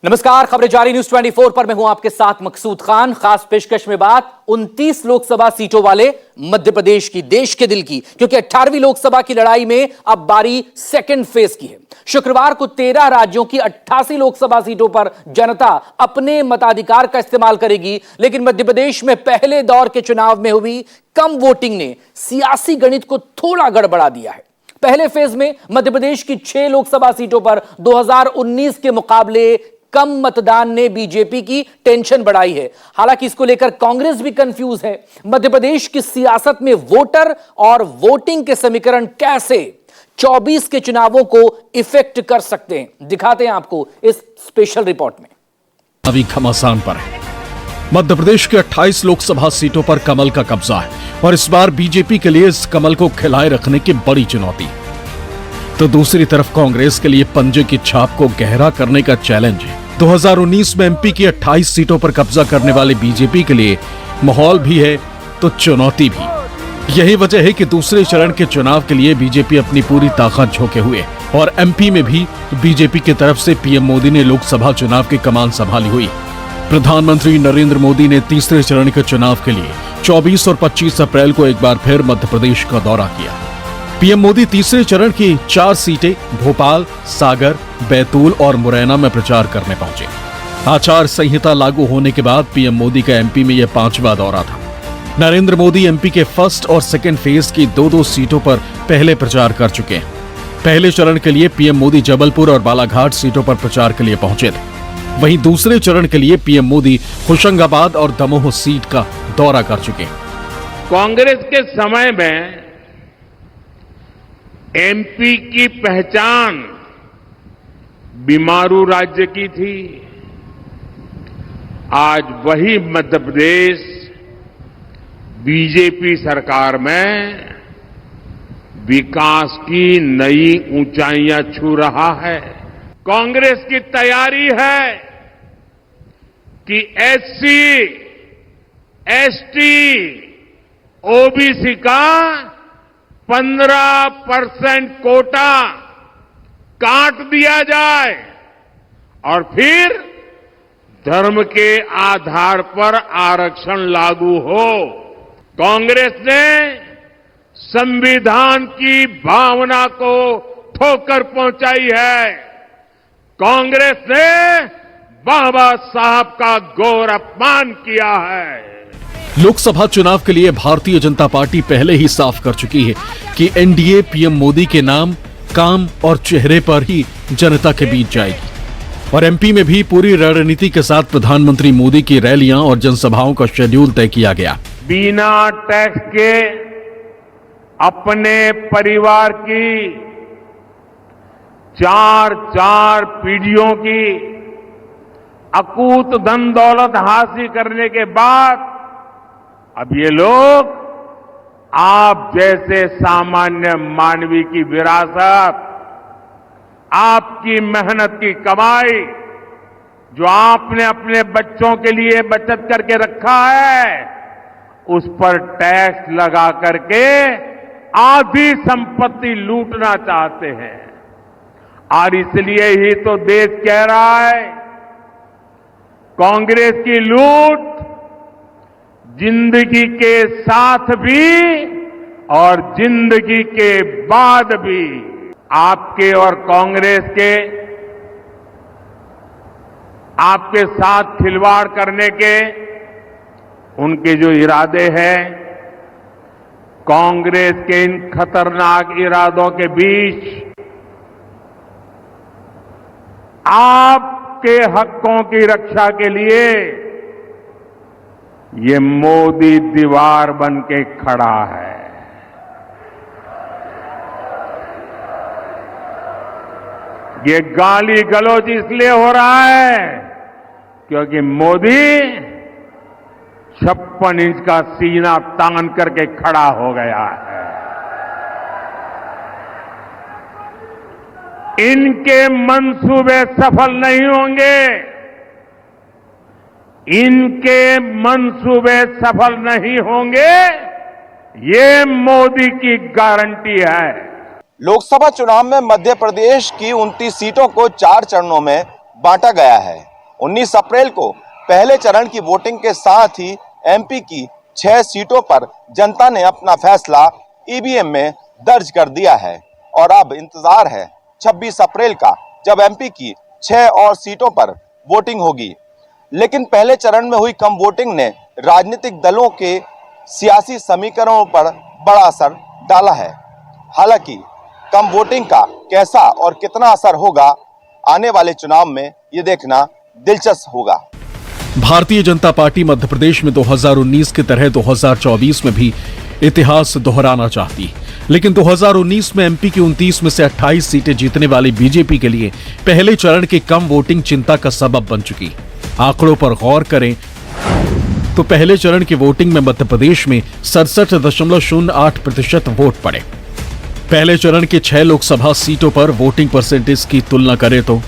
नमस्कार, खबरें जारी न्यूज 24 पर मैं हूं आपके साथ मकसूद खान। खास पेशकश में बात 29 लोकसभा सीटों वाले मध्य प्रदेश की, देश के दिल की, क्योंकि 18वीं लोकसभा की लड़ाई में अब बारी सेकंड फेज की है। शुक्रवार को 13 राज्यों की 88 लोकसभा सीटों पर जनता अपने मताधिकार का इस्तेमाल करेगी, लेकिन मध्य प्रदेश में पहले दौर के चुनाव में हुई कम वोटिंग ने सियासी गणित को थोड़ा गड़बड़ा दिया है। पहले फेज में मध्य प्रदेश की 6 लोकसभा सीटों पर 2019 के मुकाबले कम मतदान ने बीजेपी की टेंशन बढ़ाई है। हालांकि इसको लेकर कांग्रेस भी कंफ्यूज है। मध्य प्रदेश की सियासत में वोटर और वोटिंग के समीकरण कैसे 24 के चुनावों को इफेक्ट कर सकते हैं, दिखाते हैं आपको इस स्पेशल रिपोर्ट में। अभी घमासान पर है। मध्य प्रदेश के 28 लोकसभा सीटों पर कमल का कब्जा है और इस बार बीजेपी के लिए इस कमल को खिलाए रखने की बड़ी चुनौती। तो दूसरी तरफ कांग्रेस के लिए पंजे की छाप को गहरा करने का चैलेंज है। 2019 में एमपी की 28 सीटों पर कब्जा करने वाले बीजेपी के लिए माहौल भी है तो चुनौती भी। यही वजह है कि दूसरे चरण के चुनाव के लिए बीजेपी अपनी पूरी ताकत झोंके हुए और एमपी में भी बीजेपी की तरफ से पीएम मोदी ने लोकसभा चुनाव की कमान संभाली हुई। प्रधानमंत्री नरेंद्र मोदी ने तीसरे चरण के चुनाव के लिए 24 और 25 अप्रैल को एक बार फिर मध्य प्रदेश का दौरा किया। पीएम मोदी तीसरे चरण की 4 सीटें भोपाल, सागर, बैतूल और मुरैना में प्रचार करने पहुंचे। आचार संहिता लागू होने के बाद पीएम मोदी का एमपी में यह 5वां दौरा था। नरेंद्र मोदी एमपी के फर्स्ट और सेकंड फेज की 2-2 सीटों पर पहले प्रचार कर चुके हैं। पहले चरण के लिए पीएम मोदी जबलपुर और बालाघाट सीटों पर प्रचार के लिए पहुंचे थे। वहीं दूसरे चरण के लिए पीएम मोदी होशंगाबाद और दमोह सीट का दौरा कर चुके हैं। कांग्रेस के समय में एमपी की पहचान बीमारू राज्य की थी। आज वही मध्य प्रदेश बीजेपी सरकार में विकास की नई ऊंचाइयां छू रहा है। कांग्रेस की तैयारी है कि एससी, एसटी, ओबीसी का 15% कोटा काट दिया जाए और फिर धर्म के आधार पर आरक्षण लागू हो। कांग्रेस ने संविधान की भावना को ठोकर पहुंचाई है। कांग्रेस ने बाबा साहब का घोर अपमान किया है। लोकसभा चुनाव के लिए भारतीय जनता पार्टी पहले ही साफ कर चुकी है कि एनडीए पीएम मोदी के नाम, काम और चेहरे पर ही जनता के बीच जाएगी। और एमपी में भी पूरी रणनीति के साथ प्रधानमंत्री मोदी की रैलियां और जनसभाओं का शेड्यूल तय किया गया। बिना टैक्स के अपने परिवार की 4 पीढ़ियों की अकूत धन दौलत हासिल करने के बाद अब ये लोग आप जैसे सामान्य मानवी की विरासत, आपकी मेहनत की कमाई, जो आपने अपने बच्चों के लिए बचत करके रखा है, उस पर टैक्स लगा करके आधी संपत्ति लूटना चाहते हैं। और इसलिए ही तो देश कह रहा है कांग्रेस की लूट जिंदगी के साथ भी और जिंदगी के बाद भी आपके और कांग्रेस के आपके साथ खिलवाड़ करने के उनके जो इरादे हैं, कांग्रेस के इन खतरनाक इरादों के बीच आपके हकों की रक्षा के लिए ये मोदी दीवार बन के खड़ा है। ये गाली गलौज इसलिए हो रहा है क्योंकि मोदी 56 इंच का सीना तान करके खड़ा हो गया है। इनके मंसूबे सफल नहीं होंगे। इनके मंसूबे सफल नहीं होंगे, ये मोदी की गारंटी है। लोकसभा चुनाव में मध्य प्रदेश की 29 सीटों को 4 चरणों में बांटा गया है। 19 अप्रैल को पहले चरण की वोटिंग के साथ ही एमपी की 6 सीटों पर जनता ने अपना फैसला ईवीएम में दर्ज कर दिया है और अब इंतजार है 26 अप्रैल का, जब एमपी की 6 और सीटों पर वोटिंग होगी। लेकिन पहले चरण में हुई कम वोटिंग ने राजनीतिक दलों के सियासी समीकरणों पर बड़ा असर डाला है। हालांकि कम वोटिंग का कैसा और कितना असर होगा आने वाले चुनाव में, ये देखना दिलचस्प होगा। भारतीय जनता पार्टी मध्य प्रदेश में 2019 की तरह 2024 में भी इतिहास दोहराना चाहती, लेकिन 2019 में एमपी की 29 में से 28 सीटें जीतने वाली बीजेपी के लिए पहले चरण की कम वोटिंग चिंता का सबब बन चुकी। आंकड़ों पर गौर करें तो पहले चरण की वोटिंग में मध्य प्रदेश में 67.08% वोट पड़े। पहले चरण की 6 लोकसभा सीटों पर वोटिंग परसेंटेज की तुलना करें तो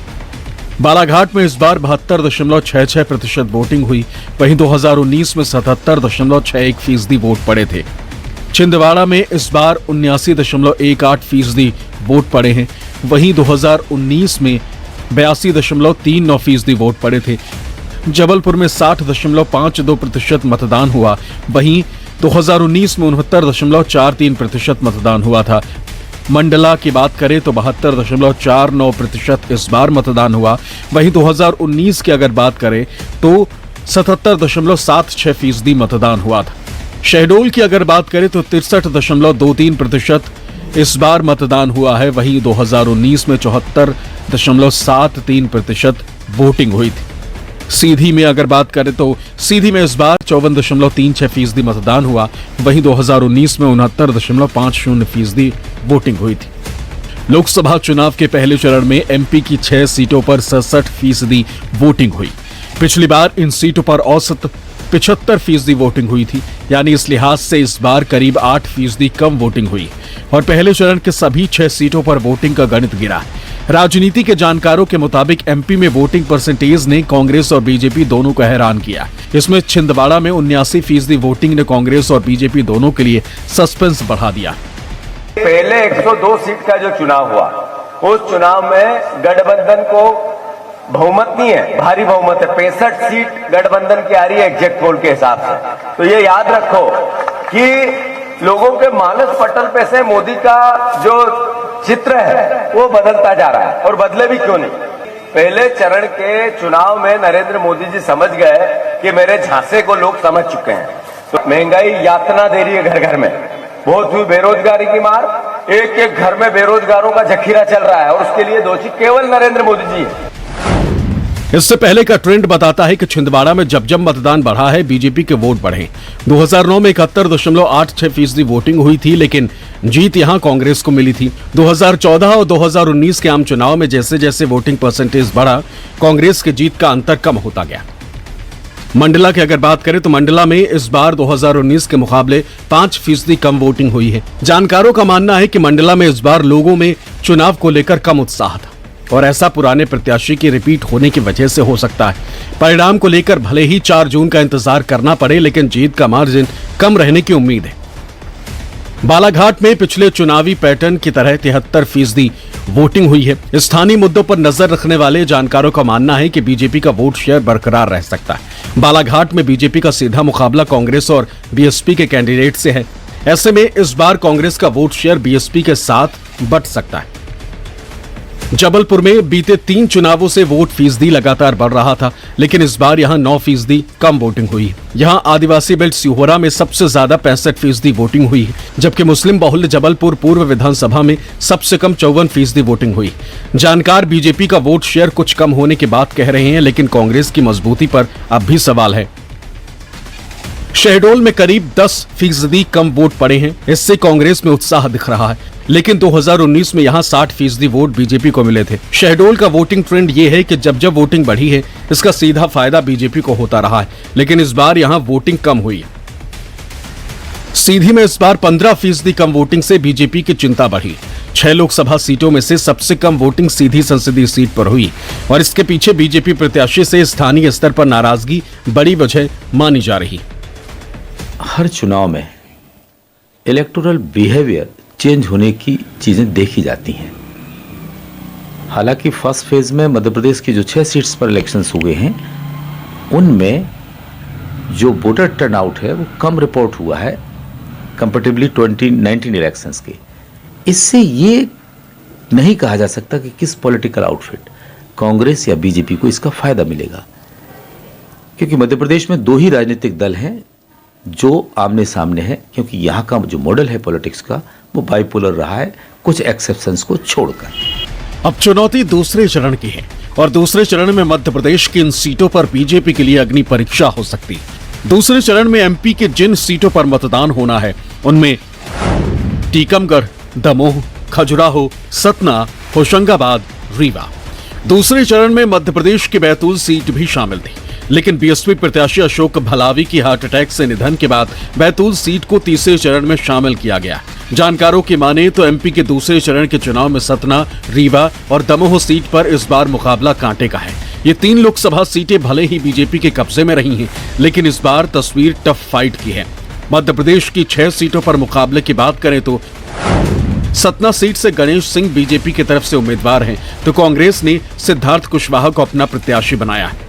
बालाघाट में इस बार 72.66% वोटिंग हुई, वहीं 2019 में 77.61% वोट पड़े थे। छिंदवाड़ा में इस बार 79.18% वोट पड़े हैं, वहीं 2019 में 82.39% वोट पड़े थे। जबलपुर में 60.52% मतदान हुआ, वहीं 2019 में 69.43% मतदान हुआ था। मंडला की बात करें तो 72.49% इस बार मतदान हुआ, वहीं 2019 की अगर बात करें तो 77.76% मतदान हुआ था। शहडोल की अगर बात करें तो 63.23% इस बार मतदान हुआ है, वहीं 2019 में 74.73% वोटिंग हुई थी। सीधी में अगर बात करें तो सीधी में इस बार 54.36% मतदान हुआ, वहीं 2019 में 69.50% वोटिंग हुई थी। लोकसभा चुनाव के पहले चरण में एमपी की 6 सीटों पर 67% वोटिंग हुई। पिछली बार इन सीटों पर औसत 75% वोटिंग हुई थी, यानी इस लिहाज से इस बार करीब 8% कम वोटिंग हुई और पहले चरण के सभी 6 सीटों पर वोटिंग का गणित गिरा। राजनीति के जानकारों के मुताबिक एमपी में वोटिंग परसेंटेज ने कांग्रेस और बीजेपी दोनों को हैरान किया। इसमें छिंदवाड़ा में 79% वोटिंग ने कांग्रेस और बीजेपी दोनों के लिए सस्पेंस बढ़ा दिया। पहले 102 सीट का जो चुनाव हुआ, उस चुनाव में गठबंधन को बहुमत नहीं है, भारी बहुमत है। 65 सीट गठबंधन की आ रही है एग्जैक्ट पोल के हिसाब से। तो ये याद रखो कि लोगों के मानस पटल पे से मोदी का जो चित्र है वो बदलता जा रहा है, और बदले भी क्यों नहीं। पहले चरण के चुनाव में नरेंद्र मोदी जी समझ गए कि मेरे झांसे को लोग समझ चुके हैं। तो महंगाई यातना दे रही है, घर घर में बहुत हुई बेरोजगारी की मार, एक एक घर में बेरोजगारों का जखीरा चल रहा है, और उसके लिए दोषी केवल नरेंद्र मोदी जी है। इससे पहले का ट्रेंड बताता है कि छिंदवाड़ा में जब जब मतदान बढ़ा है, बीजेपी के वोट बढ़े। 2009 में 71.86% वोटिंग हुई थी, लेकिन जीत यहां कांग्रेस को मिली थी। 2014 और 2019 के आम चुनाव में जैसे जैसे वोटिंग परसेंटेज बढ़ा, कांग्रेस की जीत का अंतर कम होता गया। मंडला की अगर बात करें तो मंडला में इस बार 2019 के मुकाबले 5% कम वोटिंग हुई है। जानकारों का मानना है कि मंडला में इस बार लोगों में चुनाव को लेकर कम उत्साह था, और ऐसा पुराने प्रत्याशी की रिपीट होने की वजह से हो सकता है। परिणाम को लेकर भले ही 4 जून का इंतजार करना पड़े, लेकिन जीत का मार्जिन कम रहने की उम्मीद है। बालाघाट में पिछले चुनावी पैटर्न की तरह 73% वोटिंग हुई है। स्थानीय मुद्दों पर नजर रखने वाले जानकारों का मानना है कि बीजेपी का वोट शेयर बरकरार रह सकता है। बालाघाट में बीजेपी का सीधा मुकाबला कांग्रेस और बीएसपी के कैंडिडेट से है। ऐसे में इस बार कांग्रेस का वोट शेयर बीएसपी के साथ बंट सकता है। जबलपुर में बीते 3 चुनावों से वोट फीसदी लगातार बढ़ रहा था, लेकिन इस बार यहां 9% कम वोटिंग हुई। यहां आदिवासी बेल्ट सिहोरा में सबसे ज्यादा 65% वोटिंग हुई, जबकि मुस्लिम बहुल्य जबलपुर पूर्व विधानसभा में सबसे कम 54% वोटिंग हुई। जानकार बीजेपी का वोट शेयर कुछ कम होने की बात कह रहे हैं, लेकिन कांग्रेस की मजबूती पर अब भी सवाल है। शहडोल में करीब 10% कम वोट पड़े हैं, इससे कांग्रेस में उत्साह दिख रहा है, लेकिन 2019 में यहां 60% वोट बीजेपी को मिले थे। शहडोल का वोटिंग ट्रेंड ये है कि जब जब वोटिंग बढ़ी है, इसका सीधा फायदा बीजेपी को होता रहा है, लेकिन इस बार यहां वोटिंग कम हुई है। सीधी में इस बार 15% कम वोटिंग से बीजेपी की चिंता बढ़ी। 6 लोकसभा सीटों में से सबसे कम वोटिंग सीधी संसदीय सीट पर हुई, और इसके पीछे बीजेपी प्रत्याशी से स्थानीय स्तर पर नाराजगी बड़ी वजह मानी जा रही। हर चुनाव में इलेक्टोरल बिहेवियर चेंज होने की चीजें देखी जाती हैं। हालांकि फर्स्ट फेज में मध्य प्रदेश की जो 6 सीट्स पर इलेक्शंस हुए हैं उनमें जो वोटर टर्नआउट है वो कम रिपोर्ट हुआ है कंपेरेटिवली 2019 इलेक्शंस के। इससे ये नहीं कहा जा सकता कि किस पॉलिटिकल आउटफिट कांग्रेस या बीजेपी को इसका फायदा मिलेगा, क्योंकि मध्य प्रदेश में 2 ही राजनीतिक दल हैं जो आमने सामने है, क्योंकि यहाँ का जो मॉडल है पॉलिटिक्स का वो बाइपोलर रहा है, कुछ एक्सेप्शंस को छोड़कर। अब चुनौती दूसरे चरण की है और दूसरे चरण में मध्य प्रदेश की इन सीटों पर बीजेपी के लिए अग्नि परीक्षा हो सकती है। दूसरे चरण में एमपी के जिन सीटों पर मतदान होना है उनमें टीकमगढ़, दमोह, खजुराहो, सतना, होशंगाबाद, रीवा। दूसरे चरण में मध्य प्रदेश की बैतूल सीट भी शामिल थी, लेकिन बीएसपी प्रत्याशी अशोक भलावी की हार्ट अटैक से निधन के बाद बैतूल सीट को तीसरे चरण में शामिल किया गया। जानकारों की माने तो एमपी के दूसरे चरण के चुनाव में सतना, रीवा और दमोह सीट पर इस बार मुकाबला कांटे का है। ये 3 लोकसभा सीटें भले ही बीजेपी के कब्जे में रही हैं, लेकिन इस बार तस्वीर टफ फाइट की है। मध्य प्रदेश की 6 सीटों पर मुकाबले की बात करें तो सतना सीट से गणेश सिंह बीजेपी की तरफ से उम्मीदवार हैं, तो कांग्रेस ने सिद्धार्थ कुशवाहा को अपना प्रत्याशी बनाया है।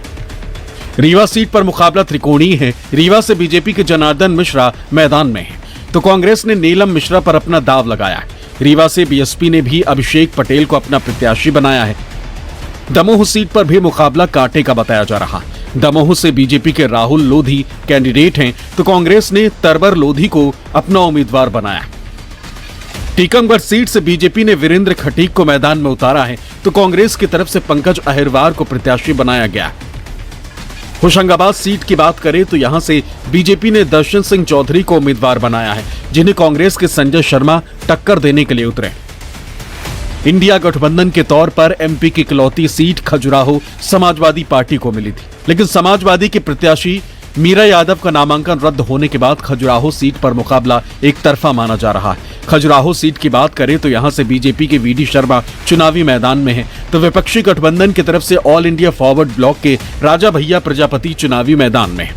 रीवा सीट पर मुकाबला त्रिकोणीय है। रीवा से बीजेपी के जनार्दन मिश्रा मैदान में हैं, तो कांग्रेस ने नीलम मिश्रा पर अपना दाव लगाया है। रीवा से बीएसपी ने भी अभिषेक पटेल को अपना प्रत्याशी बनाया है। दमोह सीट पर भी मुकाबला कांटे का बताया जा रहा है। दमोह से बीजेपी के राहुल लोधी कैंडिडेट हैं, तो कांग्रेस ने तरवर लोधी को अपना उम्मीदवार बनाया। टीकमगढ़ सीट से बीजेपी ने वीरेंद्र खटीक को मैदान में उतारा है, तो कांग्रेस की तरफ से पंकज अहिरवार को प्रत्याशी बनाया गया। होशंगाबाद सीट की बात करें तो यहां से बीजेपी ने दर्शन सिंह चौधरी को उम्मीदवार बनाया है, जिन्हें कांग्रेस के संजय शर्मा टक्कर देने के लिए उतरे। इंडिया गठबंधन के तौर पर एमपी की इकलौती सीट खजुराहो समाजवादी पार्टी को मिली थी, लेकिन समाजवादी के प्रत्याशी मीरा यादव का नामांकन रद्द होने के बाद खजुराहो सीट पर मुकाबला एक तरफा माना जा रहा है। खजुराहो सीट की बात करें तो यहां से बीजेपी के वीडी शर्मा चुनावी मैदान में हैं, तो विपक्षी गठबंधन की तरफ से ऑल इंडिया फॉरवर्ड ब्लॉक के राजा भैया प्रजापति चुनावी मैदान में हैं।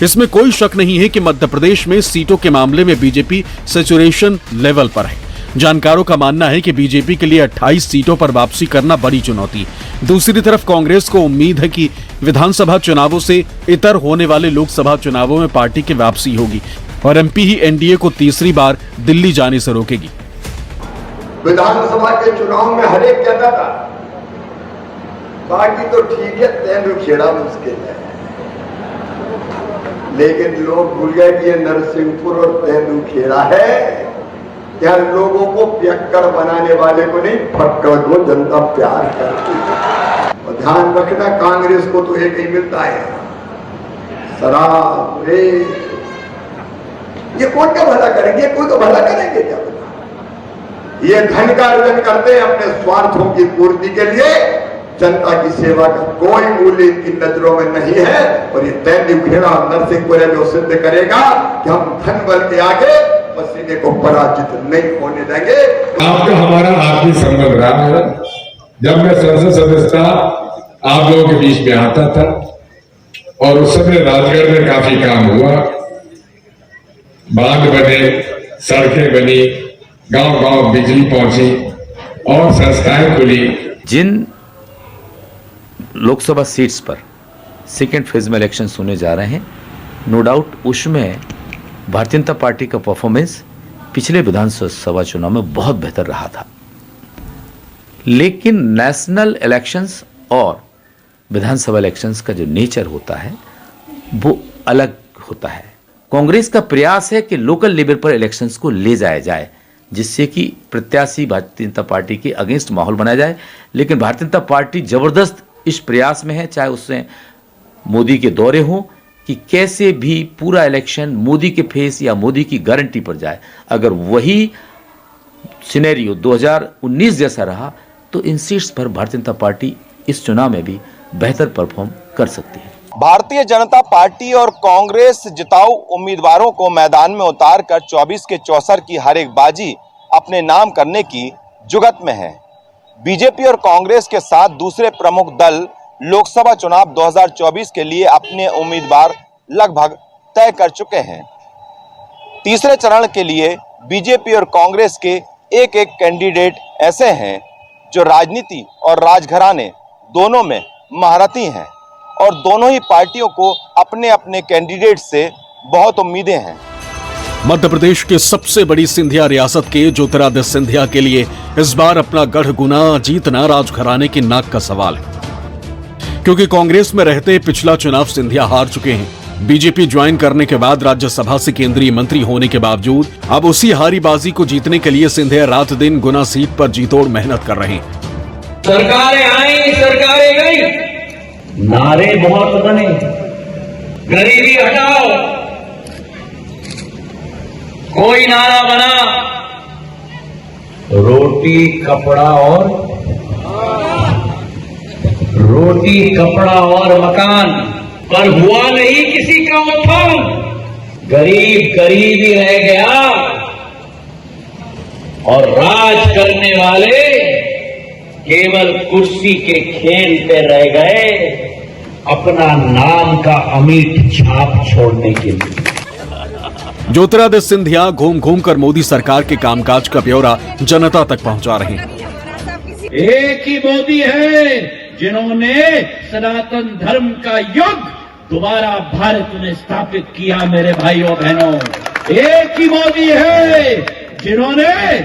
इसमें कोई शक नहीं है कि मध्य प्रदेश में सीटों के मामले में बीजेपी सैचुरेशन लेवल पर है। जानकारों का मानना है कि बीजेपी के लिए 28 सीटों पर वापसी करना बड़ी चुनौती। दूसरी तरफ कांग्रेस को उम्मीद है कि विधानसभा चुनावों से इतर होने वाले लोकसभा चुनावों में पार्टी की वापसी होगी और एमपी ही एनडीए को तीसरी बार दिल्ली जाने से रोकेगी। विधानसभा के चुनाव में हर एक कहता था बाकी तो ठीक है, तेंदुखेड़ा मुश्किल है, लेकिन लोग भूल गए कि ये नरसिंहपुर और तेंदुखेड़ा है। क्या लोगों को पियक्कड़ बनाने वाले को नहीं, फक्कड़ को जनता प्यार करती है। और ध्यान रखना, कांग्रेस को तो एक ही मिलता है, शराब, रेत। ये कौन का भला करेंगे? कोई तो भला करेंगे क्या? बता, ये धन का अर्जन करते हैं अपने स्वार्थों की पूर्ति के लिए। जनता की सेवा का कोई मूल्य इनकी नजरों में नहीं है। और ये तेंदुखेड़ा नरसिंहपुर जो सिद्ध करेगा कि हम धन बल के आगे पसीने को पराजित नहीं होने देंगे। आपका हमारा आपसी संबंध रहा है। जब मैं संसद सदस्य था, आप लोगों के बीच में आता था और उस समय राजगढ़ में काफी काम हुआ, बांध बने, सड़कें बनी, गांव-गांव बिजली पहुंची और संस्थाएं खुली। जिन लोकसभा सीट्स पर सेकेंड फेज में इलेक्शन होने जा रहे हैं, नो डाउट उसमें भारतीय जनता पार्टी का परफॉर्मेंस पिछले विधानसभा चुनाव में बहुत बेहतर रहा था, लेकिन नेशनल इलेक्शंस और विधानसभा इलेक्शंस का जो नेचर होता है वो अलग होता है। कांग्रेस का प्रयास है कि लोकल लेवल पर इलेक्शंस को ले जाया जाए, जिससे कि प्रत्याशी भारतीय जनता पार्टी के अगेंस्ट माहौल बनाया जाए, लेकिन भारतीय जनता पार्टी जबरदस्त इस प्रयास में है, चाहे उससे मोदी के दौरे हों, कि कैसे भी पूरा इलेक्शन मोदी के फेस या मोदी की गारंटी पर जाए। अगर वही सिनेरियो 2019 जैसा रहा तो इन सीट्स पर भारतीय जनता पार्टी इस चुनाव में भी बेहतर परफॉर्म कर सकती है। भारतीय जनता पार्टी और कांग्रेस जिताऊ उम्मीदवारों को मैदान में उतारकर 24 के 64 की हर एक बाजी अपने नाम करने की जुगत में है। बीजेपी और कांग्रेस के साथ दूसरे प्रमुख दल लोकसभा चुनाव 2024 के लिए अपने उम्मीदवार लगभग तय कर चुके हैं। तीसरे चरण के लिए बीजेपी और कांग्रेस के एक एक कैंडिडेट ऐसे हैं जो राजनीति और राजघराने दोनों में महारथी हैं और दोनों ही पार्टियों को अपने अपने कैंडिडेट से बहुत उम्मीदें हैं। मध्य प्रदेश के सबसे बड़ी सिंधिया रियासत के ज्योतिरादित्य सिंधिया के लिए इस बार अपना गढ़ गुना जीतना राजघराने की नाक का सवाल है, क्योंकि कांग्रेस में रहते पिछला चुनाव सिंधिया हार चुके हैं। बीजेपी ज्वाइन करने के बाद राज्यसभा से केंद्रीय मंत्री होने के बावजूद अब उसी हारी बाजी को जीतने के लिए सिंधिया रात दिन गुना सीट पर जीतोड़ मेहनत कर रहे हैं। सरकारें आई, सरकारें गई, नारे बहुत बने, गरीबी हटाओ, कोई नारा बना, रोटी कपड़ा और मकान, पर हुआ नहीं किसी का उत्थान। गरीब गरीब ही रह गया और राज करने वाले केवल कुर्सी के खेल पे रह गए, अपना नाम का अमिट छाप छोड़ने के लिए। ज्योतिरादित्य सिंधिया घूम घूम कर मोदी सरकार के कामकाज का ब्यौरा जनता तक पहुंचा रहे हैं। एक ही मोदी है जिन्होंने सनातन धर्म का युग दोबारा भारत में स्थापित किया। मेरे भाइयों बहनों, एक ही मोदी है जिन्होंने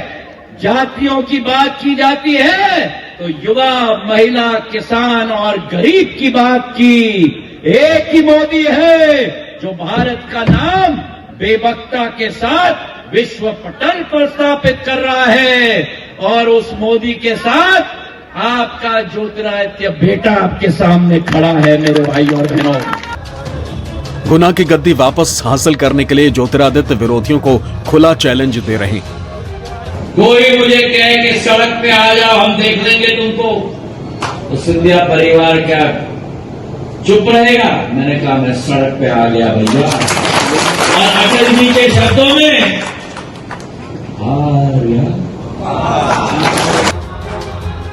जातियों की बात की जाती है तो युवा, महिला, किसान और गरीब की बात की। एक ही मोदी है जो भारत का नाम बेबकता के साथ विश्व पटल पर स्थापित कर रहा है, और उस मोदी के साथ आपका ज्योतिरादित्य बेटा आपके सामने खड़ा है। मेरे भाइयों और बहनों, गुना की गद्दी वापस हासिल करने के लिए ज्योतिरादित्य विरोधियों को खुला चैलेंज दे रहे हैं। कोई मुझे कहे कि सड़क पे आ जाओ, हम देख लेंगे तुमको, तो सिंधिया परिवार क्या चुप रहेगा? मैंने कहा मैं सड़क पे आ गया भैया, और अटल जी के शब्दों में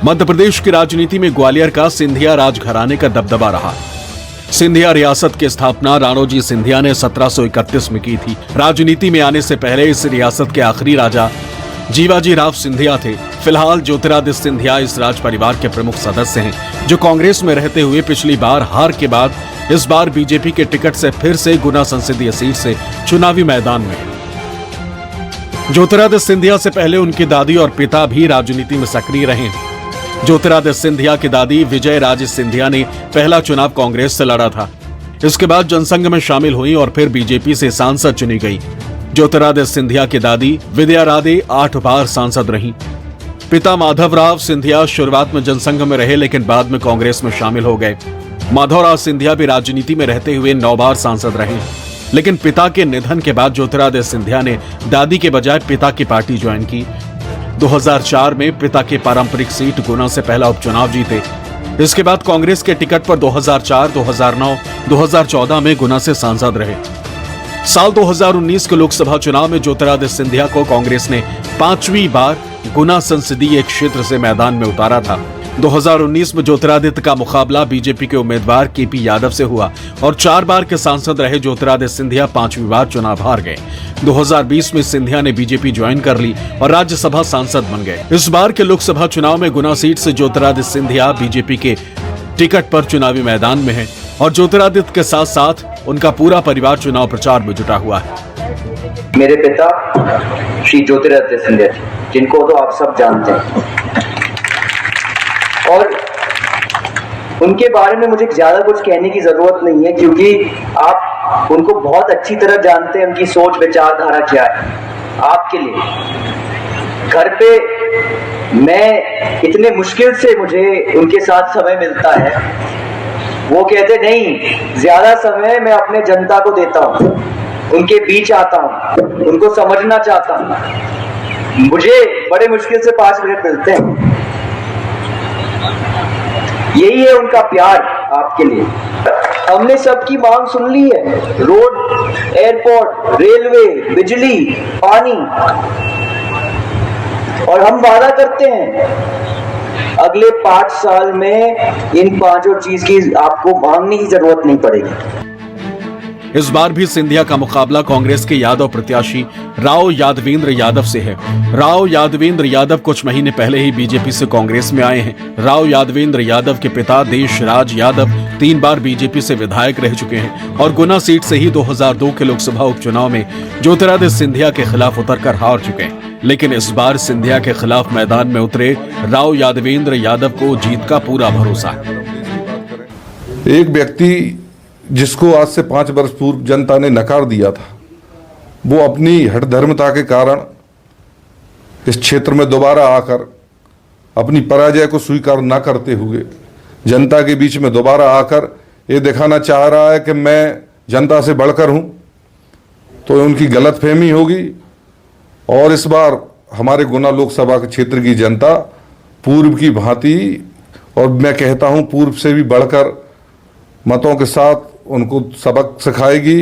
मध्य प्रदेश की राजनीति में ग्वालियर का सिंधिया राजघराने का दबदबा रहा। सिंधिया रियासत की स्थापना राणोजी सिंधिया ने 1731 में की थी। राजनीति में आने से पहले इस रियासत के आखिरी राजा जीवाजी राव सिंधिया थे। फिलहाल ज्योतिरादित्य सिंधिया इस राज परिवार के प्रमुख सदस्य हैं, जो कांग्रेस में रहते हुए पिछली बार हार के बाद इस बार बीजेपी के टिकट से फिर से गुना संसदीय सीट से चुनावी मैदान में। ज्योतिरादित्य सिंधिया से पहले उनकी दादी और पिता भी राजनीति में सक्रिय रहे। ज्योतिरादित्य सिंधिया की दादी विजय राजे सिंधिया ने पहला चुनाव कांग्रेस से लड़ा था। इसके बाद जनसंघ में शामिल हुई और फिर बीजेपी से सांसद चुनी गई। ज्योतिरादित्य सिंधिया की दादी विद्या राधे 8 बार सांसद रहीं। पिता माधवराव सिंधिया शुरुआत में जनसंघ में रहे, लेकिन बाद में कांग्रेस में शामिल हो गए। माधवराव सिंधिया भी राजनीति में रहते हुए 9 बार सांसद रहे, लेकिन पिता के निधन के बाद ज्योतिरादित्य सिंधिया ने दादी के बजाय पिता की पार्टी ज्वाइन की। 2004 में पिता के पारंपरिक सीट गुना से पहला उपचुनाव जीते। इसके बाद कांग्रेस के टिकट पर 2004, 2009, 2014 में गुना से सांसद रहे। साल 2019 के लोकसभा चुनाव में ज्योतिरादित्य सिंधिया को कांग्रेस ने 5वीं बार गुना संसदीय क्षेत्र से मैदान में उतारा था। 2019 में ज्योतिरादित्य का मुकाबला बीजेपी के उम्मीदवार केपी यादव से हुआ और 4 बार के सांसद रहे ज्योतिरादित्य सिंधिया 5वीं बार चुनाव हार गए। 2020 में सिंधिया ने बीजेपी ज्वाइन कर ली और राज्यसभा सांसद बन गए। इस बार के लोकसभा चुनाव में गुना सीट से ज्योतिरादित्य सिंधिया बीजेपी के टिकट पर चुनावी मैदान में है और ज्योतिरादित्य के साथ साथ उनका पूरा परिवार चुनाव प्रचार में जुटा हुआ है। मेरे पिता श्री ज्योतिरादित्य सिंधिया, जिनको तो आप सब जानते हैं, और उनके बारे में मुझे ज्यादा कुछ कहने की जरूरत नहीं है, क्योंकि आप उनको बहुत अच्छी तरह जानते हैं, उनकी सोच विचारधारा क्या है। आपके लिए घर पे मैं इतने मुश्किल से मुझे उनके साथ समय मिलता है, वो कहते नहीं, ज्यादा समय मैं अपने जनता को देता हूँ, उनके बीच आता हूँ, उनको समझना चाहता हूँ। मुझे बड़े मुश्किल से 5 मिनट मिलते हैं। यही है उनका प्यार आपके लिए। हमने सबकी मांग सुन ली है, रोड, एयरपोर्ट, रेलवे, बिजली, पानी, और हम वादा करते हैं अगले 5 साल में इन 5 चीज की आपको मांगने की जरूरत नहीं पड़ेगी। इस बार भी सिंधिया का मुकाबला कांग्रेस के यादव प्रत्याशी राव यादवेंद्र यादव से है। राव यादवेंद्र यादव कुछ महीने पहले ही बीजेपी से कांग्रेस में आए हैं। राव यादवेंद्र यादव के पिता देशराज यादव 3 बार बीजेपी से विधायक रह चुके हैं और गुना सीट से ही 2002 के लोकसभा उपचुनाव में ज्योतिरादित्य सिंधिया के खिलाफ उतरकर हार चुके हैं। लेकिन इस बार सिंधिया के खिलाफ मैदान में उतरे राव यादवेंद्र यादव को जीत का पूरा भरोसा है। एक व्यक्ति जिसको आज से 5 वर्ष पूर्व जनता ने नकार दिया था, वो अपनी हठधर्मता के कारण इस क्षेत्र में दोबारा आकर अपनी पराजय को स्वीकार न करते हुए जनता के बीच में दोबारा आकर ये दिखाना चाह रहा है कि मैं जनता से बढ़कर हूं, तो उनकी गलतफहमी होगी। और इस बार हमारे गुना लोकसभा के क्षेत्र की जनता पूर्व की भांति, और मैं कहता हूं पूर्व से भी बढ़कर मतों के साथ उनको सबक सिखाएगी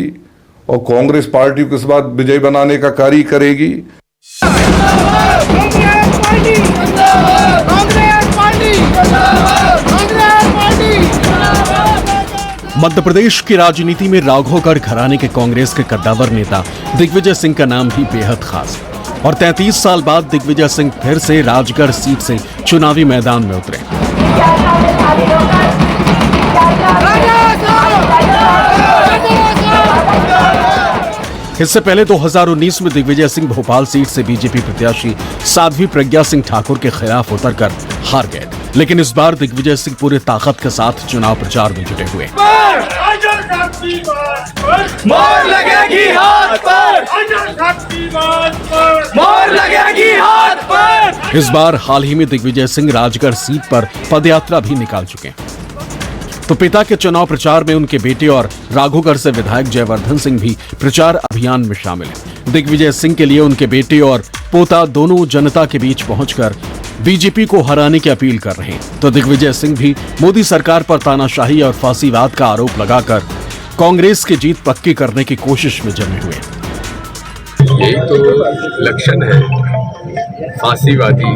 और कांग्रेस पार्टी को इस बार विजयी बनाने का कार्य करेगी। मध्य प्रदेश की राजनीति में राघवगढ़ घराने के कांग्रेस के कद्दावर नेता दिग्विजय सिंह का नाम भी बेहद खास है और 33 साल बाद दिग्विजय सिंह फिर से राजगढ़ सीट से चुनावी मैदान में उतरे। इससे पहले 2019 में दिग्विजय सिंह भोपाल सीट से बीजेपी प्रत्याशी साध्वी प्रज्ञा सिंह ठाकुर के खिलाफ उतरकर हार गए, लेकिन इस बार दिग्विजय सिंह पूरे ताकत के साथ चुनाव प्रचार में जुटे हुए। मोहर लगेगी हाथ पर, मोहर लगेगी हाथ पर। इस बार हाल ही में दिग्विजय सिंह राजगढ़ सीट पर पदयात्रा भी निकाल चुके हैं, तो पिता के चुनाव प्रचार में उनके बेटे और राघवगढ़ से विधायक जयवर्धन सिंह भी प्रचार अभियान में शामिल हैं। दिग्विजय सिंह के लिए उनके बेटे और पोता दोनों जनता के बीच पहुंचकर बीजेपी को हराने की अपील कर रहे हैं, तो दिग्विजय सिंह भी मोदी सरकार पर तानाशाही और फांसीवाद का आरोप लगाकर कांग्रेस की जीत पक्की करने की कोशिश में जमे हुए हैं। यही तो लक्षण है फांसीवादी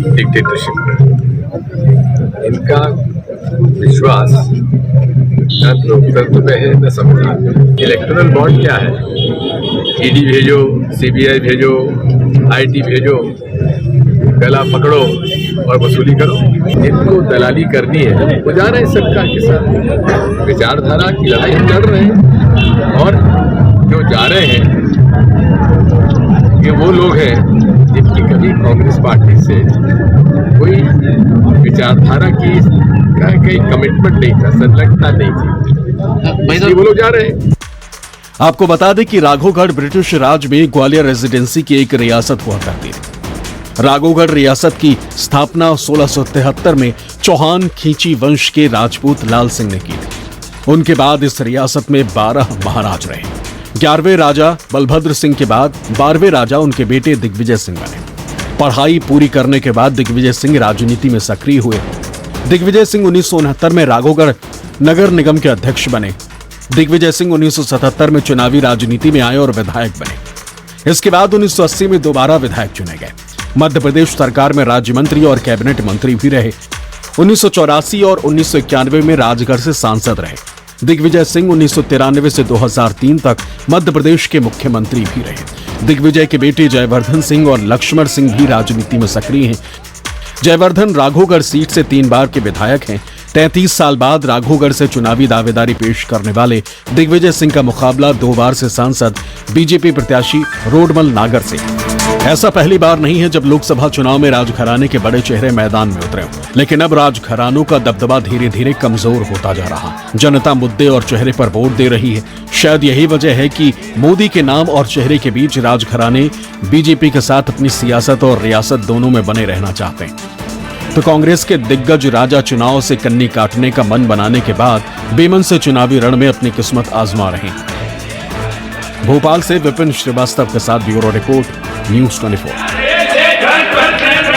डिक्टेटरशिप। इनका विश्वास न लोकतंत्र में है न संविधान। इलेक्टोरल बॉन्ड क्या है? ईडी भेजो, सीबीआई भेजो, आईटी भेजो, गला पकड़ो और वसूली करो। इनको दलाली करनी है, वो जा रहे हैं सरकार के साथ। विचारधारा की लड़ाई हम लड़ रहे हैं और जो जा रहे हैं ये वो लोग हैं जिनकी कभी कांग्रेस पार्टी से कोई विचारधारा की कहीं कमिटमेंट नहीं था, संलग्नता नहीं थी, वो लोग जा रहे हैं। आपको बता दें कि राघवगढ़ ब्रिटिश राज में ग्वालियर रेजिडेंसी की एक रियासत हुआ करती थी। राघवगढ़ रियासत की स्थापना 1673 में चौहान खींची वंश के राजपूत लाल सिंह ने की थी। उनके बाद इस रियासत में 12 महाराज रहे। 11वें राजा बलभद्र सिंह के बाद 12वें राजा उनके बेटे दिग्विजय सिंह बने। पढ़ाई पूरी करने के बाद दिग्विजय सिंह राजनीति में सक्रिय हुए। दिग्विजय सिंह 1969 में राघवगढ़ नगर निगम के अध्यक्ष बने। दिग्विजय सिंह 1977 में चुनावी राजनीति में आए और विधायक बने। इसके बाद 1980 में दोबारा विधायक चुने गए। मध्य प्रदेश सरकार में राज्य मंत्री और कैबिनेट मंत्री भी रहे। 1984 और 1991 में राजगढ़ से सांसद रहे। दिग्विजय सिंह 1993 से 2003 तक मध्य प्रदेश के मुख्यमंत्री भी रहे। दिग्विजय के बेटे जयवर्धन सिंह और लक्ष्मण सिंह भी राजनीति में सक्रिय हैं। जयवर्धन राघवगढ़ सीट से 3 बार के विधायक हैं। 33 साल बाद राघवगढ़ से चुनावी दावेदारी पेश करने वाले दिग्विजय सिंह का मुकाबला 2 बार से सांसद बीजेपी प्रत्याशी रोडमल नागर से। ऐसा पहली बार नहीं है जब लोकसभा चुनाव में राजघराने के बड़े चेहरे मैदान में उतरे, लेकिन अब राजघरानों का दबदबा धीरे धीरे कमजोर होता जा रहा। जनता मुद्दे और चेहरे पर वोट दे रही है। शायद यही वजह है कि मोदी के नाम और चेहरे के बीच राजघराने बीजेपी के साथ अपनी सियासत और रियासत दोनों में बने रहना चाहते हैं। तो कांग्रेस के दिग्गज राजा चुनाव से कन्नी काटने का मन बनाने के बाद बेमन से चुनावी रण में अपनी किस्मत आजमा रहे हैं। भोपाल से विपिन श्रीवास्तव के साथ ब्यूरो रिपोर्ट, न्यूज़ 24।